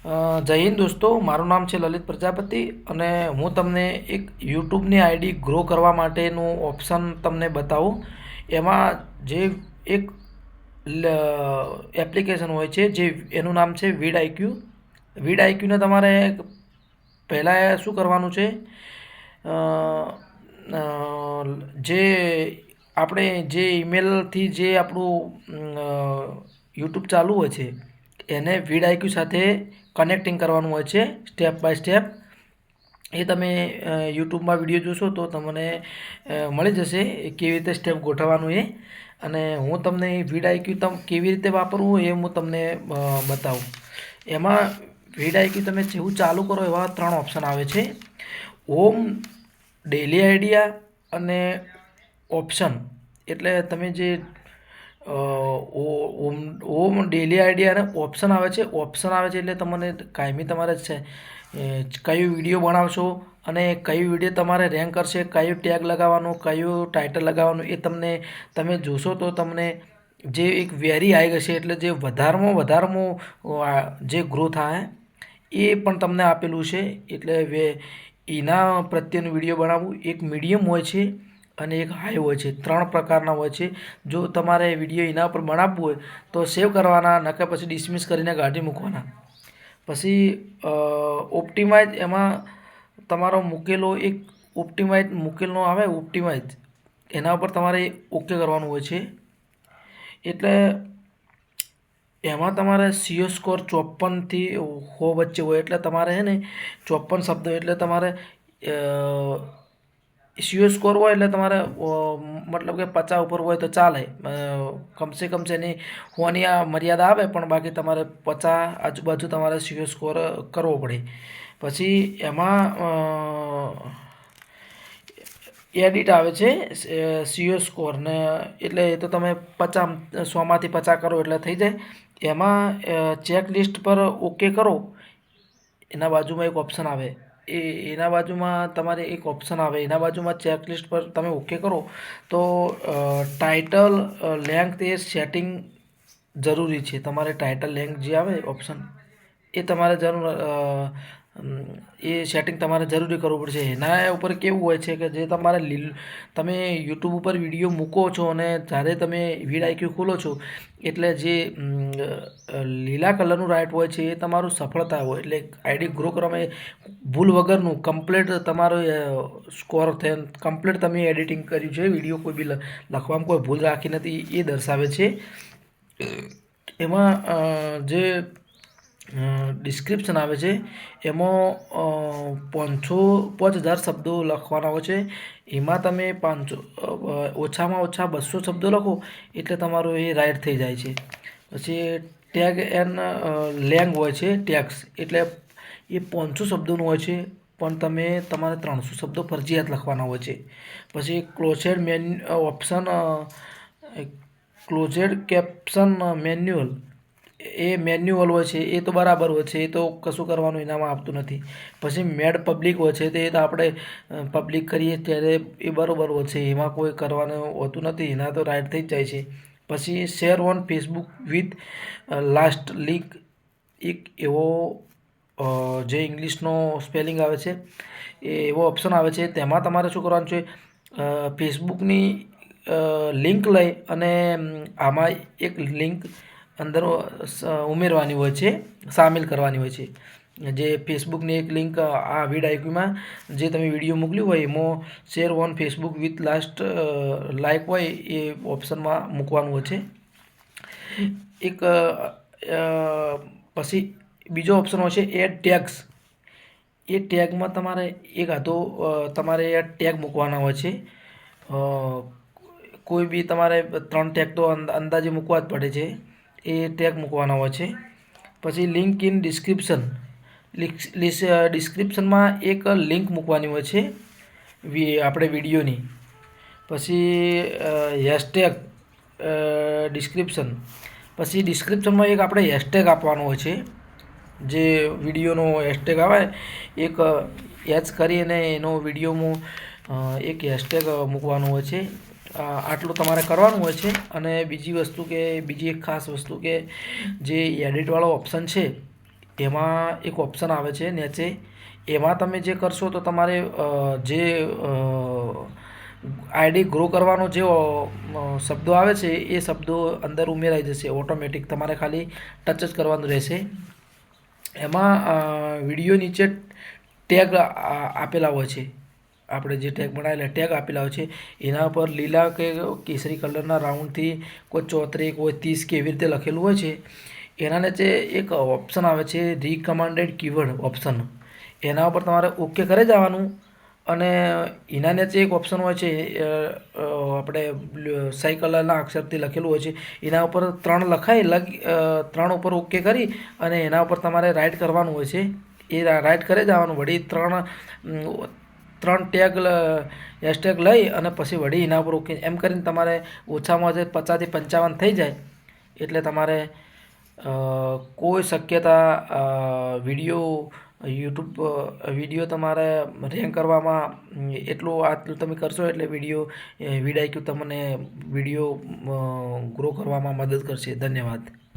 જય હિન્દ દોસ્તો, મારું નામ છે લલિત પ્રજાપતિ અને હું તમને એક યુટ્યુબની આઈડી ગ્રો કરવા માટેનું ઓપ્શન તમને બતાવું. એમાં જે એક એપ્લિકેશન હોય છે જે એનું નામ છે વીડ આઈક્યુ. વીડ આઈક્યુને તમારે પહેલાં શું કરવાનું છે, અ, અ, જે આપણે જે ઈમેલથી જે આપણું યુટ્યુબ ચાલુ હોય છે એને વીડ આઈક્યુ સાથે કનેક્ટિંગ કરવાનું હોય છે સ્ટેપ બાય સ્ટેપ. એ તમે યુટ્યુબમાં વિડીયો જોશો તો તમને મળી જશે એ કેવી રીતે સ્ટેપ ગોઠવવાનું એ. અને હું તમને વીડ આઈક્યુ કેવી રીતે વાપરવું એ હું તમને બતાવું. એમાં વીડ આઈક્યુ તમે જેવું ચાલુ કરો એવા 3 ઓપ્શન આવે છે: હોમ, ડેલી આઈડિયા અને ઓપ્શન. એટલે તમે જે હોમ, ડેલી આઈડિયા અને ઓપ્શન આવે છે. ઓપ્શન આવે છે એટલે તમને કાયમી તમારે છે કયો વિડીયો બનાવશો અને કયો વિડીયો તમારે રેન્ક કરશે, કયું ટેગ લગાવવાનું, કયું ટાઇટલ લગાવવાનું એ તમે જોશો તો તમને જે એક વેરી આવી જશે. એટલે જે વધારેમાં જે ગ્રો થાય એ પણ તમને આપેલું છે. એટલે એના પ્રત્યેનું વિડીયો બનાવવું. એક મીડિયમ હોય છે અને એક હાઈ હોય છે. 3 પ્રકારના હોય છે. જો તમારે વિડીયો એના પર બનાવવું હોય તો સેવ કરવાના, નકર પછી ડિસમિસ કરીને કાઢી મૂકવાના. પછી ઓપ્ટિમાઇઝ, એમાં તમારો મૂકેલો એક ઓપ્ટિમાઇઝ મૂકેલો આવે ઓપ્ટિમાઇઝ, એના ઉપર તમારે ઓકે કરવાનું હોય છે. એટલે એમાં તમારે સીઓ સ્કોર 54થી 100 વચ્ચે હોય. એટલે તમારે છે ને 54 શબ્દો, એટલે તમારે સીઓ સ્કોર હોય એટલે તમારે મતલબ કે 50 ઉપર હોય તો ચાલે. કમસે કમ છે એની હોવાની આ મર્યાદા આવે, પણ બાકી તમારે 50 આજુબાજુ તમારે સીઓ સ્કોર કરવો પડે. પછી એમાં એડિટ આવે છે સીઓ સ્કોર ને, એટલે એ તો તમે 50 100માંથી 50 કરો એટલે થઈ જાય. એમાં ચેક લિસ્ટ પર ઓકે કરો. એના બાજુમાં એક ઓપ્શન આવે, એના બાજુમાં તમારે એક ઓપ્શન આવે, એના બાજુમાં ચેકલિસ્ટ પર તમે ઓકે કરો તો ટાઇટલ લેન્થ એ સેટિંગ જરૂરી છે. તમારે ટાઇટલ લેન્થ જે આવે ઓપ્શન એ તમારે એ સેટિંગ તમારે જરૂરી કરવું પડશે. એના ઉપર કેવું હોય છે કે જે તમે યુટ્યુબ ઉપર વિડીયો મૂકો છો અને જ્યારે તમે વીડ આઈક્યુ ખોલો છો એટલે જે લીલા કલરનું રાઇટ હોય છે એ તમારું સફળતા હોય. એટલે આઈડી ગ્રો કરવામાં ભૂલ વગરનું કમ્પ્લીટ તમારો સ્કોર થયો, કમ્પ્લીટ તમે એડિટિંગ કર્યું છે, વિડીયો કોઈ બી લખવામાં કોઈ ભૂલ રાખી નથી એ દર્શાવે છે. એમાં જે ડિસ્ક્રિપ્શન આવે છે એમાં 5000 શબ્દો લખવાના હોય છે. એમાં તમે ઓછામાં ઓછા 200 શબ્દો લખો એટલે તમારું એ રાઇટ થઈ જાય છે. પછી ટેગ એન્ડ લેંગ હોય છે ટેક્સ, એટલે એ 500 શબ્દોનું હોય છે, પણ તમારે 300 શબ્દો ફરજિયાત લખવાના હોય છે. પછી ક્લોઝેડ કેપ્શન મેન્યુઅલ, એ મેન્યુઅલ હોય છે એ તો બરાબર હોય છે, એ તો કશું કરવાનું એનામાં આપતું નથી. પછી મેડ પબ્લિક હોય છે, તે તો આપણે પબ્લિક કરીએ ત્યારે એ બરાબર હોય છે, એમાં કોઈ કરવાનું હોતું નથી, એના તો રાઇટ થઈ જ જાય છે. પછી share on Facebook with last link, એક એવો જે ઇંગ્લિશનો સ્પેલિંગ આવે છે એ એવો ઓપ્શન આવે છે. તેમાં તમારે શું કરવાનું છે, ફેસબુકની લિંક લઈ અને આમાં એક લિંક અંદર ઉમેરવાની હોય છે, સામેલ કરવાની હોય છે. જે ફેસબુકની એક લિંક આ વીડ આઈક્યુમાં જે તમે વિડીયો મોકલ્યું હોય એમાં share on Facebook with last like હોય એ ઓપ્શનમાં મૂકવાનું હોય છે. એક પછી બીજો ઓપ્શન હોય છે એડ ટેગ્સ. એ ટેગમાં તમારે તમારે ટેગ મૂકવાના હોય છે. કોઈ બી તમારે 3 ટેગ તો અંદાજે મૂકવા જ પડે છે, એ ટેગ મૂકવાના હોય છે. પછી લિંક ઇન ડિસ્ક્રિપ્શન, ડિસ્ક્રિપ્શનમાં એક લિંક મૂકવાની હોય છે આપણે વિડીયોની. પછી હેશટેગ ડિસ્ક્રિપ્શન, પછી ડિસ્ક્રિપ્શનમાં એક આપણે હેશટેગ આપવાનો હોય છે. જે વિડીયોનો હેશટેગ આવે એક એચ કરીને એનો વિડીયોમાં એક હેશટેગ મૂકવાનું હોય છે. આટલું તમારે કરવાનું હોય છે. અને બીજી એક ખાસ વસ્તુ કે જે એડિટવાળો ઓપ્શન છે એમાં એક ઓપ્શન આવે છે નીચે, એમાં તમે જે કરશો તો તમારે જે આઈડી ગ્રો કરવાનો જે શબ્દો આવે છે એ શબ્દો અંદર ઉમેરાઈ જશે ઓટોમેટિક. તમારે ખાલી ટચ જ કરવાનું રહેશે. એમાં વિડીયો નીચે ટેગ આપેલા હોય છે, આપણે જે ટેગ બનાવેલા ટેગ આપેલા હોય છે એના પર લીલા કે કેસરી કલરના રાઉન્ડથી કોઈ 34 કોઈ 30 કે એવી રીતે લખેલું હોય છે. એના નીચે એક ઓપ્શન આવે છે રિકમેન્ડેડ કીવર્ડ ઓપ્શન, એના ઉપર તમારે ઓકે કરી જવાનું. અને એના નીચે એક ઓપ્શન હોય છે આપણે સહી કલરના અક્ષરથી લખેલું હોય છે, એના ઉપર 3 લખાય 3 ઉપર ઓકે કરી અને એના ઉપર તમારે રાઇટ કરવાનું હોય છે. એ રાઇટ કરી જવાનું, વળી 3 ટેગ હેશટેગ લઈ અને પછી વળી એના ઉપર ઓકે એમ કરીને તમારે ઓછામાં ઓછા 50 થી 55 થઈ જાય એટલે તમારે કોઈ શક્યતા યુટ્યુબ વિડીયો તમારે રેન્ક કરવામાં આટલું તમે કરશો એટલે VidIQ તમને વિડીયો ગ્રો કરવામાં મદદ કરશે. ધન્યવાદ.